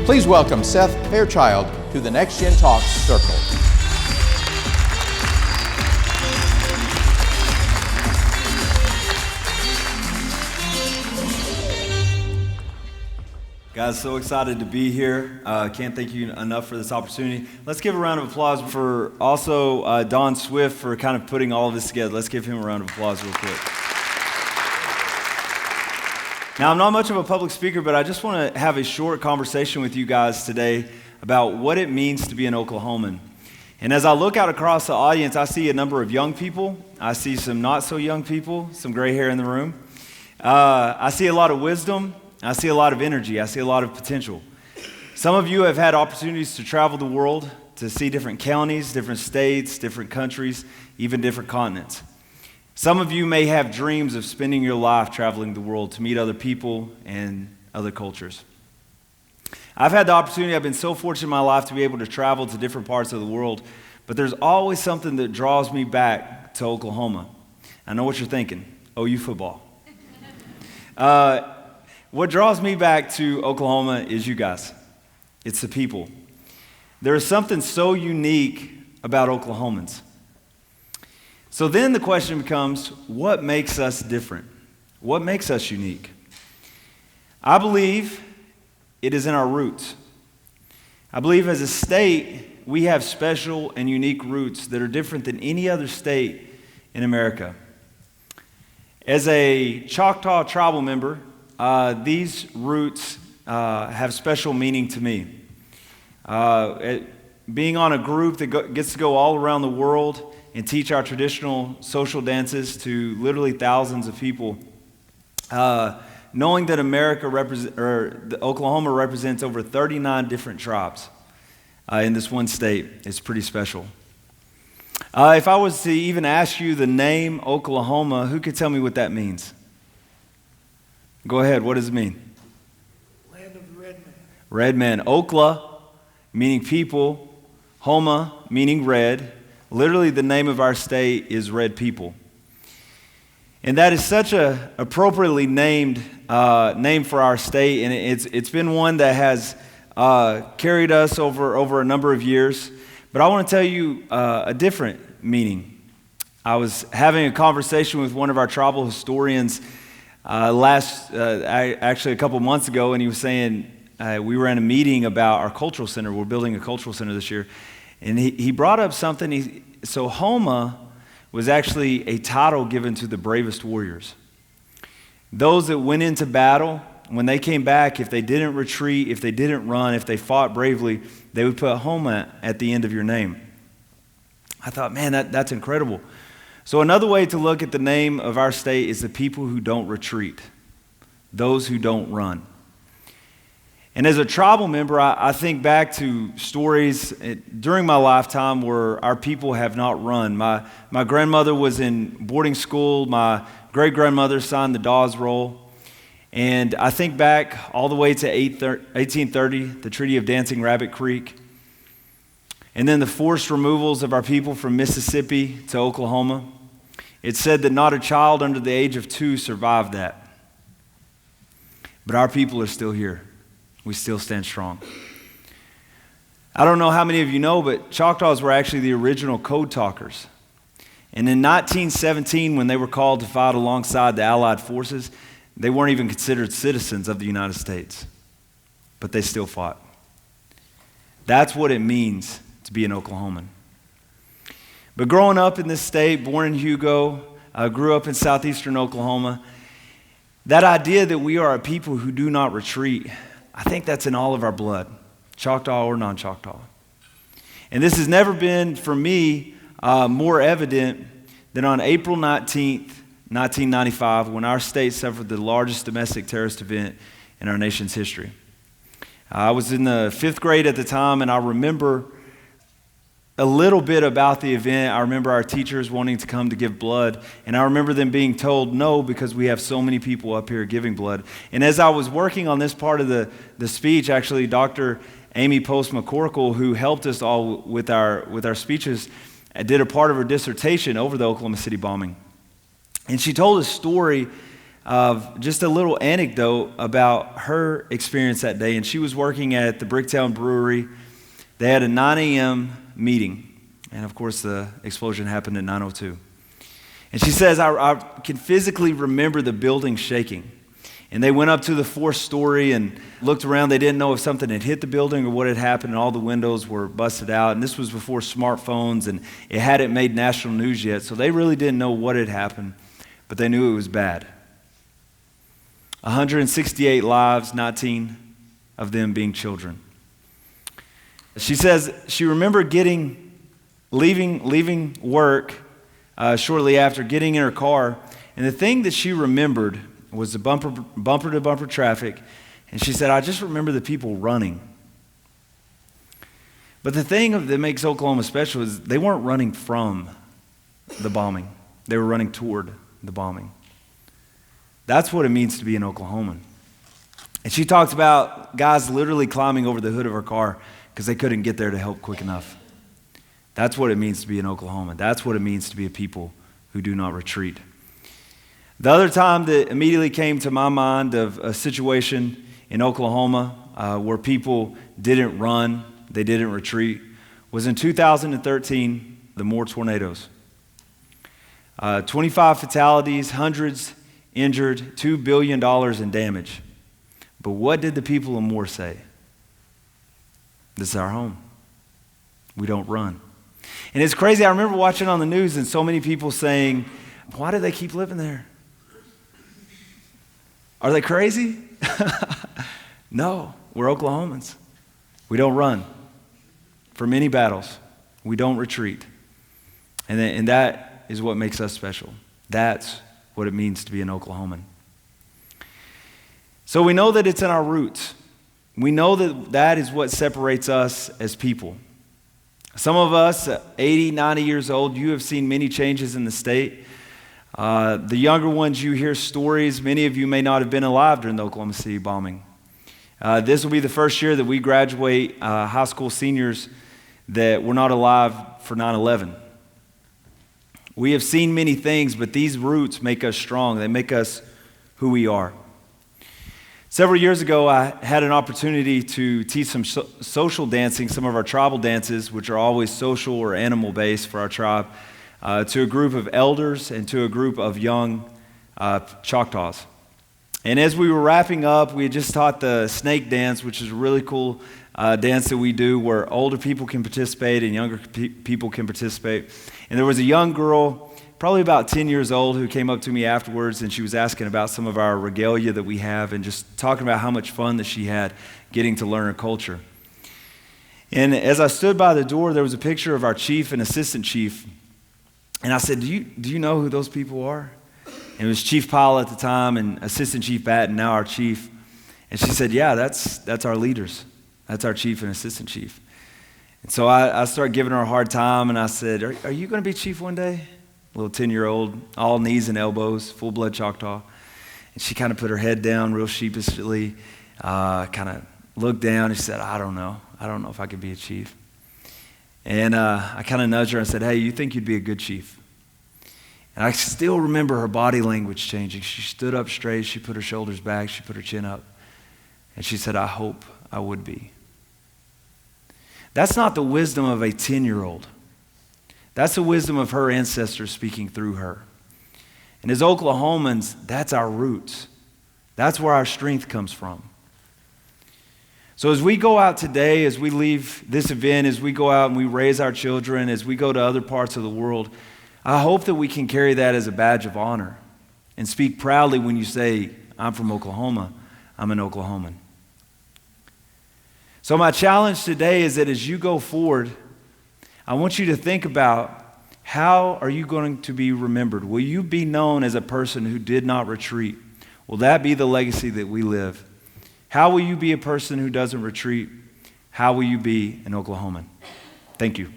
Please welcome Seth Fairchild to the NextGen Talks Circle. Guys, so excited to be here. Can't thank you enough for this opportunity. Let's give a round of applause for also Don Swift for kind of putting all of this together. Let's give him a round of applause real quick. Now, I'm not much of a public speaker, but I just want to have a short conversation with you guys today about what it means to be an Oklahoman. And as I look out across the audience, I see a number of young people. I see some not so young people, some gray hair in the room. I see a lot of wisdom. I see a lot of energy. I see a lot of potential. Some of you have had opportunities to travel the world, to see different counties, different states, different countries, even different continents. Some of you may have dreams of spending your life traveling the world to meet other people and other cultures. I've had the opportunity, I've been so fortunate in my life to be able to travel to different parts of the world, but there's always something that draws me back to Oklahoma. I know what you're thinking, OU football. What draws me back to Oklahoma is you guys. It's the people. There is something so unique about Oklahomans. So then the question becomes, what makes us different? What makes us unique? I believe it is in our roots. I believe as a state, we have special and unique roots that are different than any other state in America. As a Choctaw tribal member, these roots have special meaning to me. Being on a group that gets to go all around the world and teach our traditional social dances to literally thousands of people, knowing that Oklahoma represents over 39 different tribes in this one state is pretty special. If I was to even ask you the name Oklahoma, who could tell me what that means? Go ahead, what does it mean? Land of the red men. Red men. Okla, meaning people. Homa, meaning red. Literally the name of our state is Red People. And that is such a appropriately named name for our state, and it's been one that has carried us over a number of years. But I want to tell you a different meaning. I was having a conversation with one of our tribal historians actually a couple months ago, and he was saying we were in a meeting about our cultural center. We're building a cultural center this year, and he brought up something. So Homa was actually a title given to the bravest warriors. Those that went into battle, when they came back, if they didn't retreat, if they didn't run, if they fought bravely, they would put Homa at the end of your name. I thought, man, that's incredible. So another way to look at the name of our state is the people who don't retreat, those who don't run. And as a tribal member, I think back to stories during my lifetime where our people have not run. My grandmother was in boarding school. My great-grandmother signed the Dawes Roll. And I think back all the way to 1830, the Treaty of Dancing Rabbit Creek. And then the forced removals of our people from Mississippi to Oklahoma. It said that not a child under the age of 2 survived that. But our people are still here. We still stand strong. I don't know how many of you know, but Choctaws were actually the original code talkers. And in 1917, when they were called to fight alongside the Allied forces, they weren't even considered citizens of the United States. But they still fought. That's what it means to be an Oklahoman. But growing up in this state, born in Hugo, grew up in southeastern Oklahoma, that idea that we are a people who do not retreat, I think that's in all of our blood, Choctaw or non-Choctaw. And this has never been, for me, more evident than on April 19th, 1995, when our state suffered the largest domestic terrorist event in our nation's history. I was in the 5th grade at the time, and I remember a little bit about the event. I remember our teachers wanting to come to give blood, and I remember them being told no because we have so many people up here giving blood. And as I was working on this part of the speech, actually, Dr. Amy Post-McCorkle, who helped us all with our speeches, did a part of her dissertation over the Oklahoma City bombing. And she told a story of just a little anecdote about her experience that day. And she was working at the Bricktown Brewery. They had a 9 a.m. meeting. And of course, the explosion happened at 9:02. And she says, I can physically remember the building shaking. And they went up to the 4th story and looked around. They didn't know if something had hit the building or what had happened, and all the windows were busted out. And this was before smartphones, and it hadn't made national news yet, so they really didn't know what had happened, but they knew it was bad. 168 lives, 19 of them being children. She says she remembered leaving work shortly after, getting in her car, and the thing that she remembered was the bumper-to-bumper traffic, and she said, I just remember the people running. But the thing that makes Oklahoma special is they weren't running from the bombing. They were running toward the bombing. That's what it means to be an Oklahoman. And she talked about guys literally climbing over the hood of her car because they couldn't get there to help quick enough. That's what it means to be an Oklahoman. That's what it means to be a people who do not retreat. The other time that immediately came to my mind of a situation in Oklahoma where people didn't run, they didn't retreat, was in 2013, the Moore tornadoes. 25 fatalities, hundreds injured, $2 billion in damage. But what did the people of Moore say? This is our home. We don't run. And it's crazy. I remember watching on the news and so many people saying, why do they keep living there? Are they crazy? No, we're Oklahomans. We don't run from any battles. We don't retreat. And that is what makes us special. That's what it means to be an Oklahoman. So we know that it's in our roots. We know that that is what separates us as people. Some of us, 80, 90 years old, you have seen many changes in the state. The younger ones, you hear stories. Many of you may not have been alive during the Oklahoma City bombing. This will be the first year that we graduate high school seniors that were not alive for 9/11. We have seen many things, but these roots make us strong. They make us who we are. Several years ago, I had an opportunity to teach some social dancing, some of our tribal dances, which are always social or animal-based for our tribe, to a group of elders and to a group of young Choctaws. And as we were wrapping up, we had just taught the snake dance, which is a really cool dance that we do where older people can participate and younger people can participate. And there was a young girl, probably about 10 years old, who came up to me afterwards, and she was asking about some of our regalia that we have and just talking about how much fun that she had getting to learn her culture. And as I stood by the door, there was a picture of our chief and assistant chief. And I said, do you know who those people are? And it was Chief Powell at the time and Assistant Chief Batten, now our chief. And she said, yeah, that's our leaders. That's our chief and assistant chief. And so I started giving her a hard time, and I said, are you going to be chief one day? Little 10-year-old, all knees and elbows, full-blood Choctaw. And she kind of put her head down real sheepishly, kind of looked down, and she said, I don't know if I could be a chief. And I kind of nudged her and said, hey, you think you'd be a good chief? And I still remember her body language changing. She stood up straight, she put her shoulders back, she put her chin up, and she said, I hope I would be. That's not the wisdom of a 10-year-old. That's the wisdom of her ancestors speaking through her. And as Oklahomans, that's our roots. That's where our strength comes from. So as we go out today, as we leave this event, as we go out and we raise our children, as we go to other parts of the world, I hope that we can carry that as a badge of honor and speak proudly when you say, I'm from Oklahoma, I'm an Oklahoman. So my challenge today is that as you go forward, I want you to think about how are you going to be remembered? Will you be known as a person who did not retreat? Will that be the legacy that we live? How will you be a person who doesn't retreat? How will you be an Oklahoman? Thank you.